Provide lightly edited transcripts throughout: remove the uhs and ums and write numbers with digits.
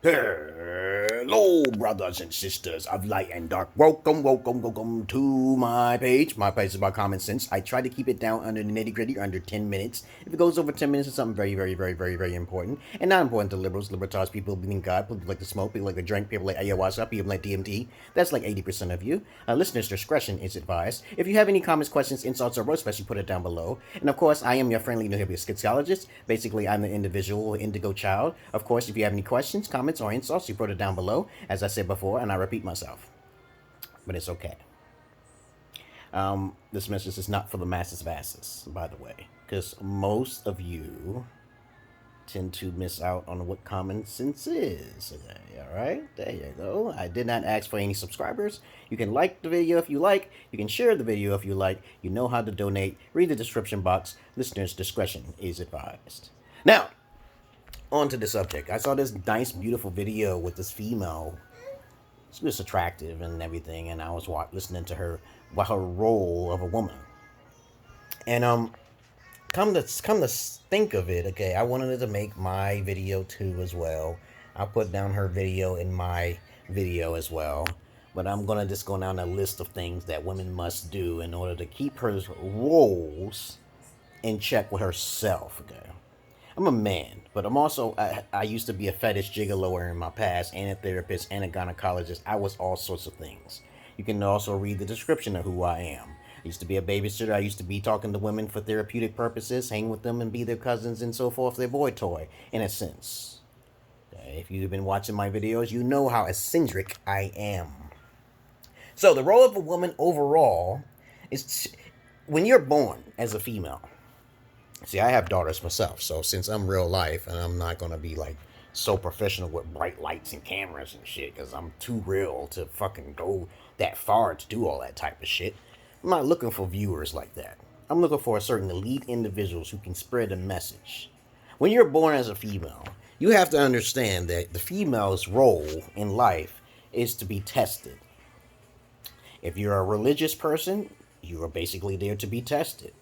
Hello, brothers and sisters of light and dark. Welcome to my page. My page is about common sense. I try to keep it down under the nitty gritty, under 10 minutes. If it goes over 10 minutes, it's something very important. And not important to liberals, libertarians, people who believe in God, people who like to smoke, people like to drink, people like ayahuasca, people like DMT. That's like 80% of you. Listeners' discretion is advised. If you have any comments, questions, insults, or roast, especially put it down below. And of course, I am your friendly Ethiopia Sexologist. Basically, I'm the individual Indigo child. Of course, if you have any questions, comments, or insults, you put it down below, as I said before, and I repeat myself. But it's okay. This message is not for the masses of asses, by the way, because most of you tend to miss out on what common sense is today. All right, there you go. I did not ask for any subscribers. You can like the video if you like. You can share the video if you like. You know how to donate. Read the description box. Listeners' discretion is advised. Now, on to the subject. I saw this nice, beautiful video with this female. She was attractive and everything, and I was listening to her about her role of a woman. And come to think of it, okay, I wanted to make my video too as well. I'll put down her video in my video as well. But I'm gonna just go down a list of things that women must do in order to keep her roles in check with herself, okay? I'm a man, but I'm also, I used to be a fetish gigolo in my past, and a therapist, and a gynecologist. I was all sorts of things. You can also read the description of who I am. I used to be a babysitter. I used to be talking to women for therapeutic purposes, hang with them and be their cousins and so forth, their boy toy, in a sense. Okay, if you've been watching my videos, you know how eccentric I am. So the role of a woman overall is, when you're born as a female, see, I have daughters myself, so since I'm real life, and I'm not going to be, like, so professional with bright lights and cameras and shit, because I'm too real to fucking go that far to do all that type of shit, I'm not looking for viewers like that. I'm looking for certain elite individuals who can spread a message. When you're born as a female, you have to understand that the female's role in life is to be tested. If you're a religious person, you are basically there to be tested.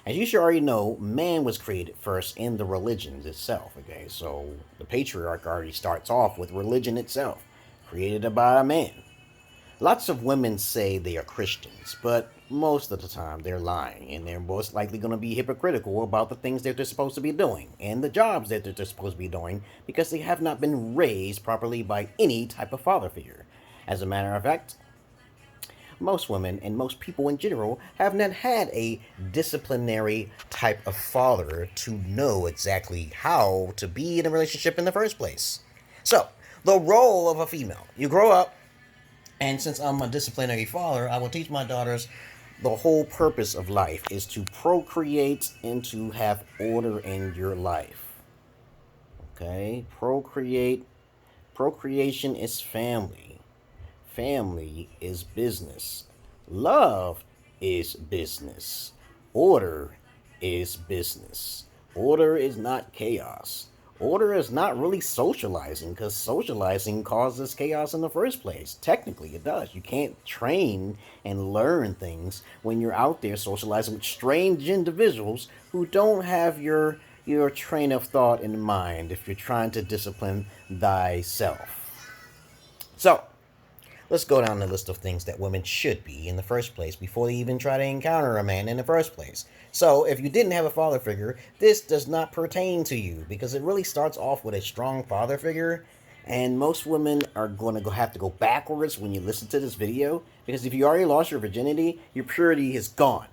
As you should already know, man was created first in the religions itself, okay? So the patriarch already starts off with religion itself, created by a man. Lots of women say they are Christians, but most of the time they're lying, and they're most likely going to be hypocritical about the things that they're supposed to be doing, and the jobs that they're supposed to be doing, because they have not been raised properly by any type of father figure. As a matter of fact, most women and most people in general have not had a disciplinary type of father to know exactly how to be in a relationship in the first place. So, the role of a female. You grow up, and since I'm a disciplinary father, I will teach my daughters the whole purpose of life is to procreate and to have order in your life. Okay? Procreation is family. Family is business. Love is business. Order is business. Order is not chaos. Order is not really socializing, because socializing causes chaos in the first place. Technically, it does. You can't train and learn things when you're out there socializing with strange individuals who don't have your train of thought in mind if you're trying to discipline thyself. So, let's go down the list of things that women should be in the first place before they even try to encounter a man in the first place. So, if you didn't have a father figure, this does not pertain to you, because it really starts off with a strong father figure, and most women are going to have to go backwards when you listen to this video, because if you already lost your virginity, your purity is gone.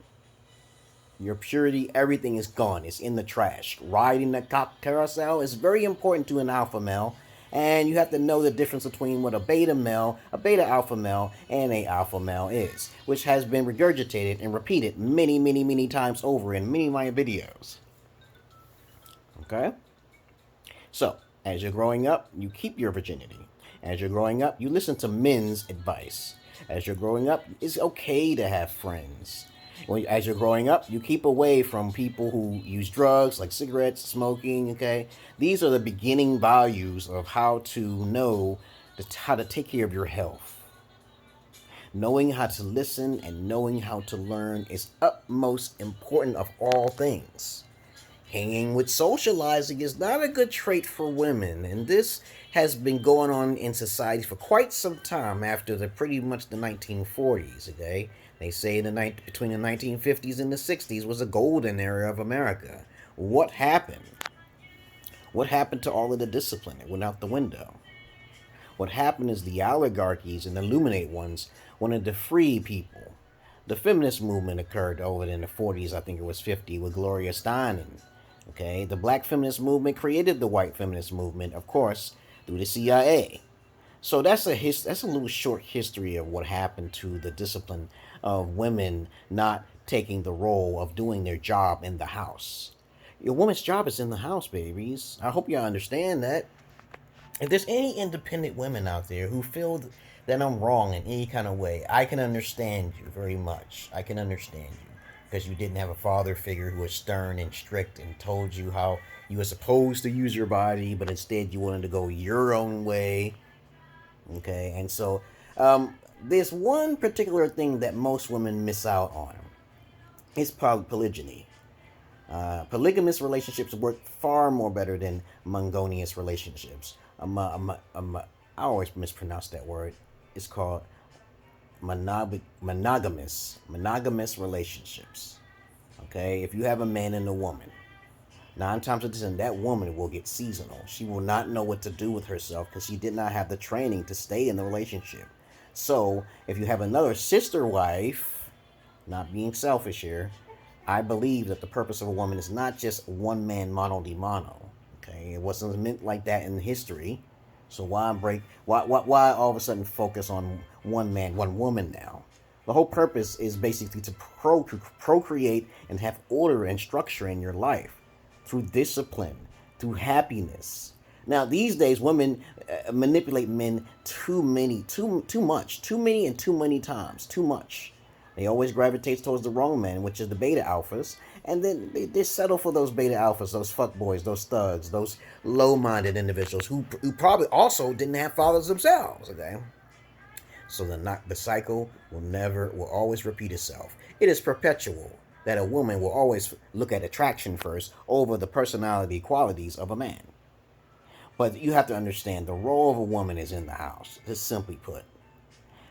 Your purity, everything is gone. It's in the trash. Riding the cock carousel is very important to an alpha male. And you have to know the difference between what a beta male, a beta alpha male, and a alpha male is, which has been regurgitated and repeated many times over in many of my videos. Okay? So, as you're growing up, you keep your virginity. As you're growing up, you listen to men's advice. As you're growing up, it's okay to have friends. As you're growing up, you keep away from people who use drugs like cigarettes, smoking, okay? These are the beginning values of how to know how to take care of your health. Knowing how to listen and knowing how to learn is utmost important of all things. Hanging with socializing is not a good trait for women, and this has been going on in society for quite some time after pretty much the 1940s. Okay, they say between the 1950s and the 60s was a golden era of America. What happened? What happened to all of the discipline? It went out the window. What happened is the oligarchies and the illuminate ones wanted to free people. The feminist movement occurred over in the 40s, I think it was 50, with Gloria Steinem. Okay, the black feminist movement created the white feminist movement, of course, through the CIA. So that's a little short history of what happened to the discipline of women not taking the role of doing their job in the house. Your woman's job is in the house, babies. I hope y'all understand that. If there's any independent women out there who feel that I'm wrong in any kind of way, I can understand you very much. I can understand you. Because you didn't have a father figure who was stern and strict and told you how you were supposed to use your body, but instead you wanted to go your own way. Okay, and so there's one particular thing that most women miss out on. It's polygyny. Polygamous relationships work far more better than monogamous relationships. I always mispronounce that word. It's called monogamous relationships. Okay, if you have a man and a woman, 9 times out of 10, that woman will get seasonal. She will not know what to do with herself because she did not have the training to stay in the relationship. So if you have another sister wife, not being selfish here, I believe that the purpose of a woman is not just one man mono di mono. Okay, it wasn't meant like that in history. So why all of a sudden focus on one man, one woman now? The whole purpose is basically to procreate and have order and structure in your life through discipline, through happiness. Now these days, women manipulate men too many times, too much. They always gravitate towards the wrong man, which is the beta alphas, and then they settle for those beta alphas, those fuckboys, those thugs, those low-minded individuals who probably also didn't have fathers themselves. Okay, so the cycle will always repeat itself. It is perpetual that a woman will always look at attraction first over the personality qualities of a man. But you have to understand the role of a woman is in the house, just simply put.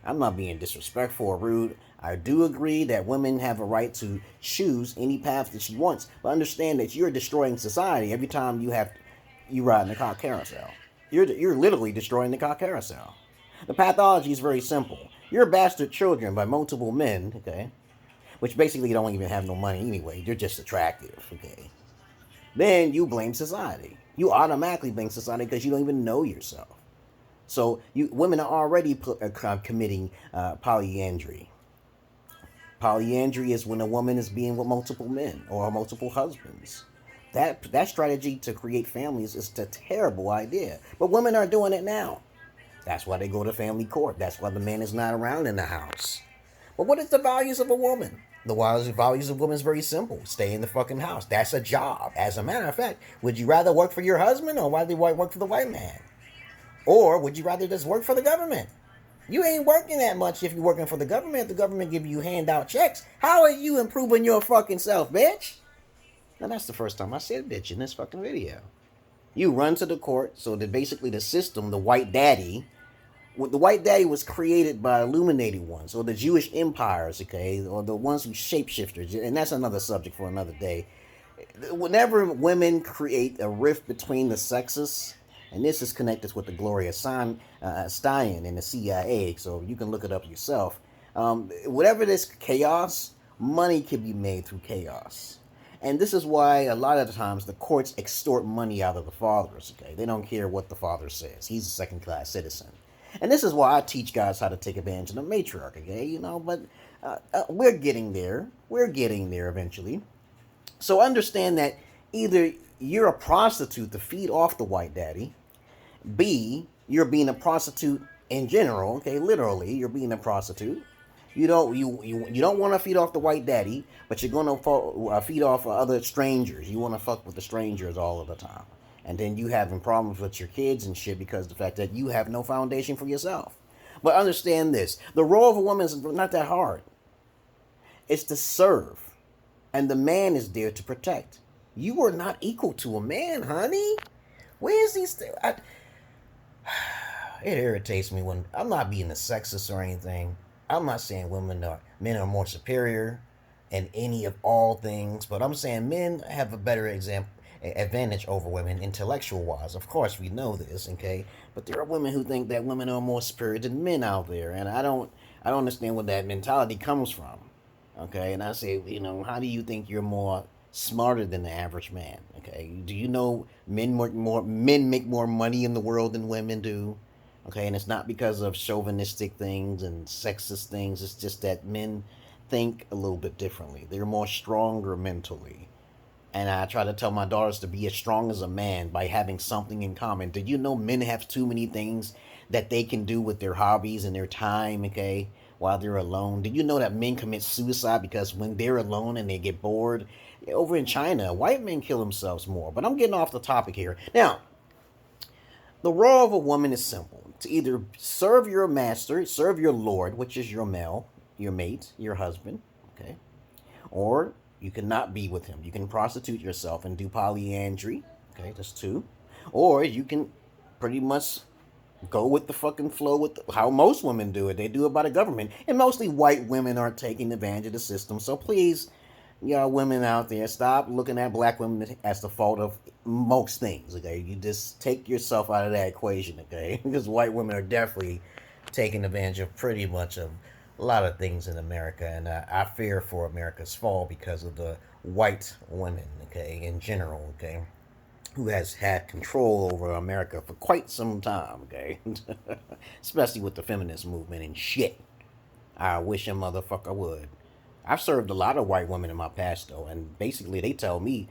I'm not being disrespectful or rude. I do agree that women have a right to choose any path that she wants, but understand that you're destroying society every time you ride in the car carousel. You're literally destroying the car carousel. The pathology is very simple. You're bastard children by multiple men, okay, which basically don't even have no money anyway. They're just attractive, okay. Then you blame society. You automatically blame society because you don't even know yourself. So women are already committing polyandry. Polyandry is when a woman is being with multiple men or multiple husbands. That strategy to create families is a terrible idea. But women are doing it now. That's why they go to family court. That's why the man is not around in the house. But what is the values of a woman? The values of women is very simple. Stay in the fucking house. That's a job. As a matter of fact, would you rather work for your husband or rather work for the white man? Or would you rather just work for the government? You ain't working that much if you're working for the government. The government give you handout checks. How are you improving your fucking self, bitch? Now that's the first time I said bitch in this fucking video. You run to the court, so that basically the system, the white daddy was created by illuminated ones, or the Jewish empires, okay, or the ones who shapeshifters, and that's another subject for another day. Whenever women create a rift between the sexes, and this is connected with the Gloria Steinem and the CIA, so you can look it up yourself. Whatever this chaos, money can be made through chaos. And this is why a lot of the times the courts extort money out of the fathers, okay? They don't care what the father says. He's a second-class citizen. And this is why I teach guys how to take advantage of the matriarch, okay? But we're getting there. We're getting there eventually. So understand that either you're a prostitute to feed off the white daddy, B, you're being a prostitute in general, okay? Literally, you're being a prostitute. You don't want to feed off the white daddy, but you're going to feed off other strangers. You want to fuck with the strangers all of the time. And then you having problems with your kids and shit because of the fact that you have no foundation for yourself. But understand this. The role of a woman is not that hard. It's to serve. And the man is there to protect. You are not equal to a man, honey. Where's these things? It irritates me when I'm not being a sexist or anything. I'm not saying men are more superior in any of all things, but I'm saying men have a better advantage over women intellectual wise. Of course, we know this, okay? But there are women who think that women are more superior than men out there, and I don't understand where that mentality comes from. Okay, and I say, how do you think you're more smarter than the average man? Okay, do you know men make more money in the world than women do? Okay, and it's not because of chauvinistic things and sexist things. It's just that men think a little bit differently. They're more stronger mentally. And I try to tell my daughters to be as strong as a man by having something in common. Did you know men have too many things that they can do with their hobbies and their time, okay, while they're alone? Did you know that men commit suicide because when they're alone and they get bored? Over in China, white men kill themselves more. But I'm getting off the topic here. Now, the role of a woman is simple. To either serve your master, serve your lord, which is your male, your mate, your husband, okay? Or you cannot be with him. You can prostitute yourself and do polyandry, okay? That's two. Or you can pretty much go with the fucking flow with how most women do it. They do it by the government. And mostly white women are taking advantage of the system. So please, y'all women out there, stop looking at black women as the fault of most things, okay? You just take yourself out of that equation, okay? Because white women are definitely taking advantage of pretty much of a lot of things in America, and I fear for America's fall because of the white women, okay, in general, okay, who has had control over America for quite some time, okay, especially with the feminist movement and shit. I wish a motherfucker would. I've served a lot of white women in my past, though, and basically they tell me,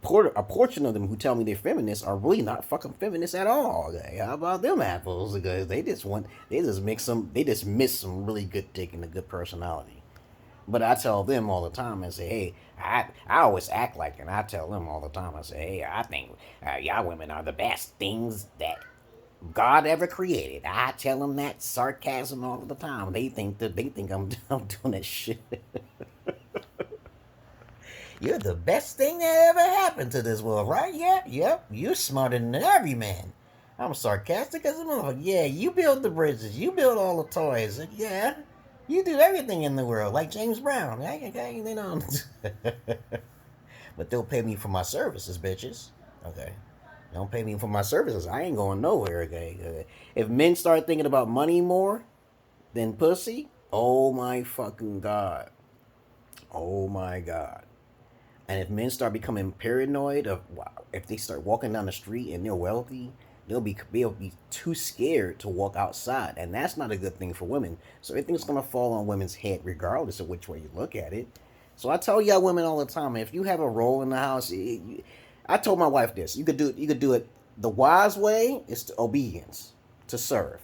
a portion of them who tell me they're feminists are really not fucking feminists at all. Okay? How about them apples? Because they just miss some really good dick and a good personality. But I tell them all the time, I say, hey, I always act like it, and I tell them all the time, I say, hey, I think y'all women are the best things that God ever created. I tell them that sarcasm all the time. They think I'm doing that shit. You're the best thing that ever happened to this world, right? Yeah, yep. You're smarter than every man. I'm sarcastic as a motherfucker. Yeah, you build the bridges. You build all the toys. Yeah, you do everything in the world, like James Brown. Okay, they know. But they'll pay me for my services, bitches. Okay. Don't pay me for my services. I ain't going nowhere, okay? If men start thinking about money more than pussy, oh my fucking God. Oh my God. And if men start becoming paranoid of, if they start walking down the street and they're wealthy, they'll be too scared to walk outside, and that's not a good thing for women. So everything's gonna fall on women's head, regardless of which way you look at it. So I tell y'all women all the time, if you have a role in the house, I told my wife this: you could do it. The wise way is to obedience, to serve.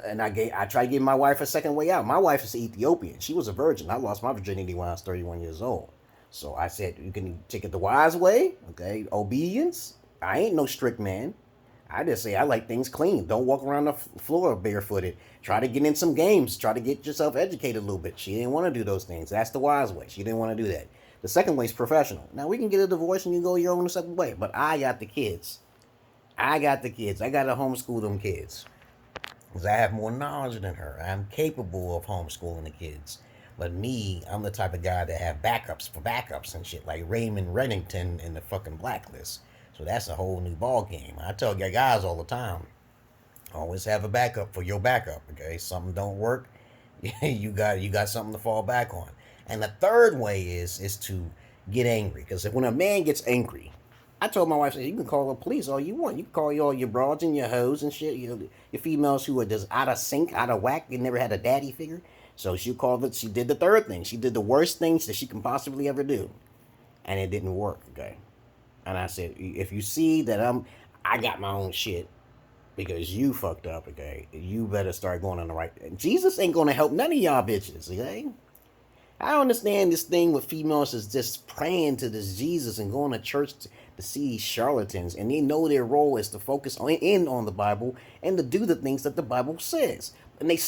And I tried to give my wife a second way out. My wife is Ethiopian. She was a virgin. I lost my virginity when I was 31 years old. So I said, you can take it the wise way, okay? Obedience. I ain't no strict man. I just say I like things clean. Don't walk around the floor barefooted. Try to get in some games. Try to get yourself educated a little bit. She didn't want to do those things. That's the wise way. She didn't want to do that. The second way is professional. Now, we can get a divorce and you go your own separate way. But I got the kids. I got to homeschool them kids. Because I have more knowledge than her. I'm capable of homeschooling the kids. But me, I'm the type of guy that have backups for backups and shit, like Raymond Reddington in the fucking Blacklist. So that's a whole new ball game. I tell you guys all the time, always have a backup for your backup. Okay, something don't work, you got something to fall back on. And the third way is to get angry, because when a man gets angry, I told my wife, you can call the police all you want. You can call all your broads and your hoes and shit. Your females who are just out of sync, out of whack. They never had a daddy figure. So she did the third thing. She did the worst things that she can possibly ever do. And it didn't work, okay? And I said, if you see that I got my own shit because you fucked up, okay? You better start going on the right. Jesus ain't going to help none of y'all bitches, okay? I don't understand this thing with females is just praying to this Jesus and going to church to see these charlatans. And they know their role is to focus on the Bible and to do the things that the Bible says. And she's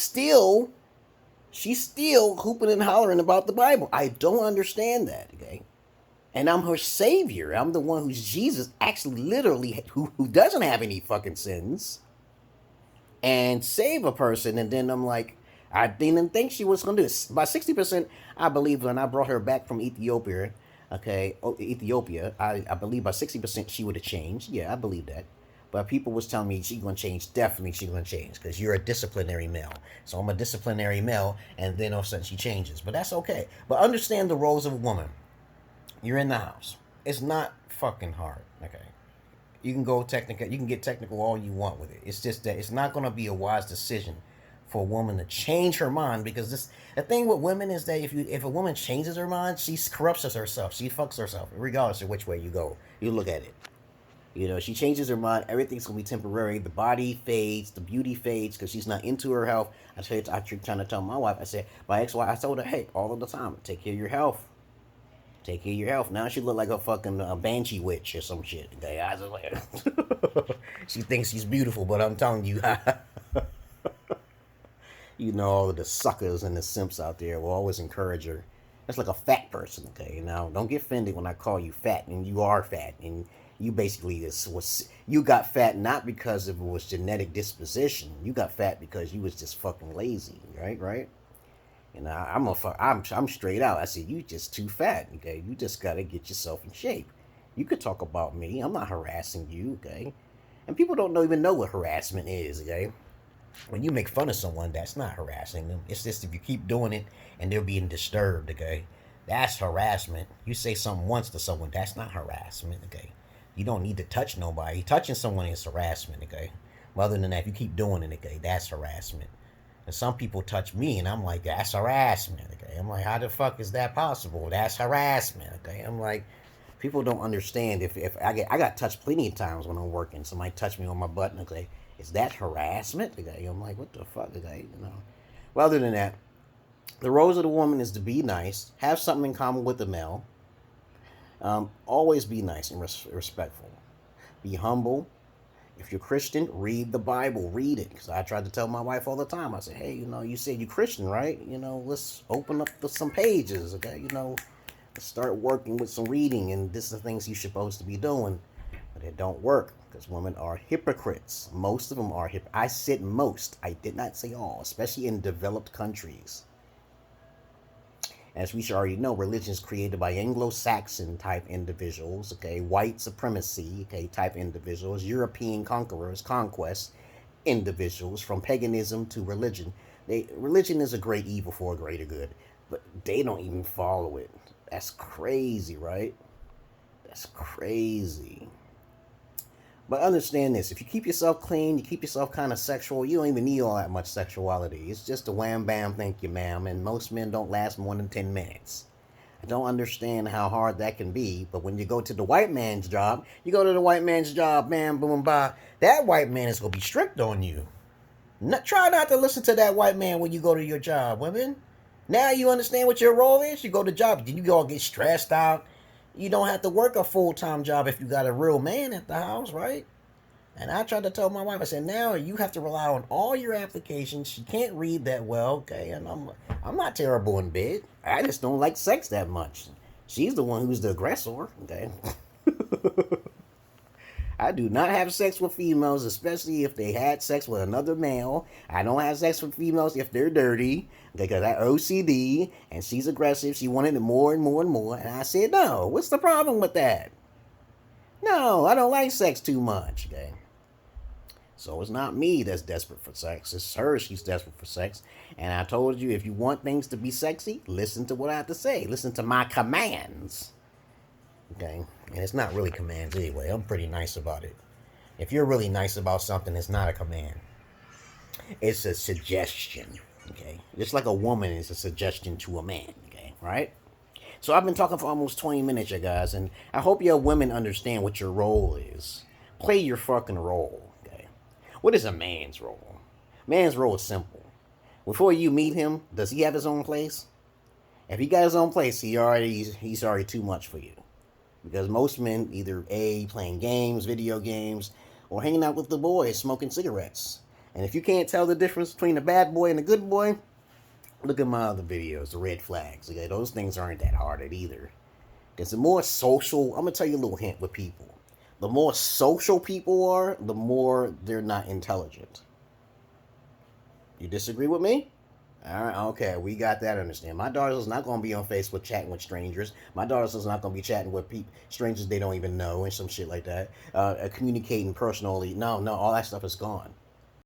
still hooping and hollering about the Bible. I don't understand that, okay? And I'm her savior. I'm the one who's Jesus, actually, literally, who doesn't have any fucking sins, and save a person. And then I'm like, I didn't think she was going to do it. By 60%, I believe when I brought her back from Ethiopia, Ethiopia, I believe by 60% she would have changed. Yeah, I believe that. But people was telling me she's going to change. Definitely she's going to change because you're a disciplinary male. So I'm a disciplinary male, and then all of a sudden she changes. But that's okay. But understand the roles of a woman. You're in the house. It's not fucking hard, okay? You can go technical. You can get technical all you want with it. It's just that it's not going to be a wise decision for a woman to change her mind, because the thing with women is that if a woman changes her mind, she corrupts herself. She fucks herself, regardless of which way you go. You look at it. You know, she changes her mind. Everything's gonna be temporary. The body fades, the beauty fades because she's not into her health. I keep trying to tell my wife. I said, my ex-wife. I told her, hey, all of the time, take care of your health. Take care of your health. Now she look like a fucking banshee witch or some shit. Okay, I was like, she thinks she's beautiful, but I'm telling you, you know, all of the suckers and the simps out there will always encourage her. That's like a fat person. Okay, now don't get offended when I call you fat, and you are fat, and you basically you got fat not because it was genetic disposition. You got fat because you was just fucking lazy, right? And I'm straight out. I said, you just too fat, okay? You just got to get yourself in shape. You could talk about me. I'm not harassing you, okay? And people don't even know what harassment is, okay? When you make fun of someone, that's not harassing them. It's just if you keep doing it and they're being disturbed, okay? That's harassment. You say something once to someone, that's not harassment, okay? You don't need to touch nobody. Touching someone is harassment, okay? But other than that, if you keep doing it, okay, that's harassment. And some people touch me, and I'm like, that's harassment, okay? I'm like, how the fuck is that possible? That's harassment, okay? I'm like, people don't understand. If I got touched plenty of times when I'm working. Somebody touched me on my butt, and okay, is that harassment? Okay, I'm like, what the fuck, okay? You know. Well, other than that, the roles of the woman is to be nice, have something in common with the male, always be nice and respectful, be humble. If you're Christian, read the Bible, read it. Because I tried to tell my wife all the time. I said, hey, you know, you said you're Christian, right? You know, let's open up some pages, okay? You know, let's start working with some reading, and this is the things you're supposed to be doing. But it don't work because women are hypocrites. Most of them are I said most. I did not say all, especially in developed countries. As we should already know, religion is created by Anglo-Saxon type individuals, okay, white supremacy, okay, type individuals, European conquerors, conquest individuals, from paganism to religion. Religion is a great evil for a greater good, but they don't even follow it. That's crazy, right? That's crazy. But understand this, if you keep yourself clean, you keep yourself kind of sexual, you don't even need all that much sexuality. It's just a wham bam, thank you ma'am, and most men don't last more than 10 minutes. I don't understand how hard that can be, but when you go to the white man's job, bam, boom, ba, that white man is going to be strict on you. Try not to listen to that white man when you go to your job, women. Now you understand what your role is? You go to job, then you go get stressed out. You don't have to work a full-time job if you got a real man at the house, right? And I tried to tell my wife, I said, now you have to rely on all your applications. She can't read that well, okay? And I'm not terrible in bed. I just don't like sex that much. She's the one who's the aggressor, okay? I do not have sex with females, especially if they had sex with another male. I don't have sex with females if they're dirty, because I OCD, and she's aggressive. She wanted it more and more and more, and I said, no, what's the problem with that? No, I don't like sex too much, okay? So it's not me that's desperate for sex. It's her, she's desperate for sex. And I told you, if you want things to be sexy, listen to what I have to say. Listen to my commands. Okay? And it's not really commands anyway. I'm pretty nice about it. If you're really nice about something, it's not a command. It's a suggestion. Okay? Just like a woman is a suggestion to a man. Okay? Right? So I've been talking for almost 20 minutes, you guys. And I hope your women understand what your role is. Play your fucking role. What is a man's role? Man's role is simple. Before you meet him, does he have his own place? If he got his own place, he's already too much for you. Because most men either A, playing games, video games, or hanging out with the boys, smoking cigarettes. And if you can't tell the difference between a bad boy and a good boy, look at my other videos, the red flags. Okay, those things aren't that hard either. Because the more social, I'm going to tell you a little hint with people. The more social people are, the more they're not intelligent. You disagree with me? All right, okay, we got that understand. My daughter's not going to be on Facebook chatting with strangers. My daughter's not going to be chatting with strangers they don't even know and some shit like that. Communicating personally. No, all that stuff is gone.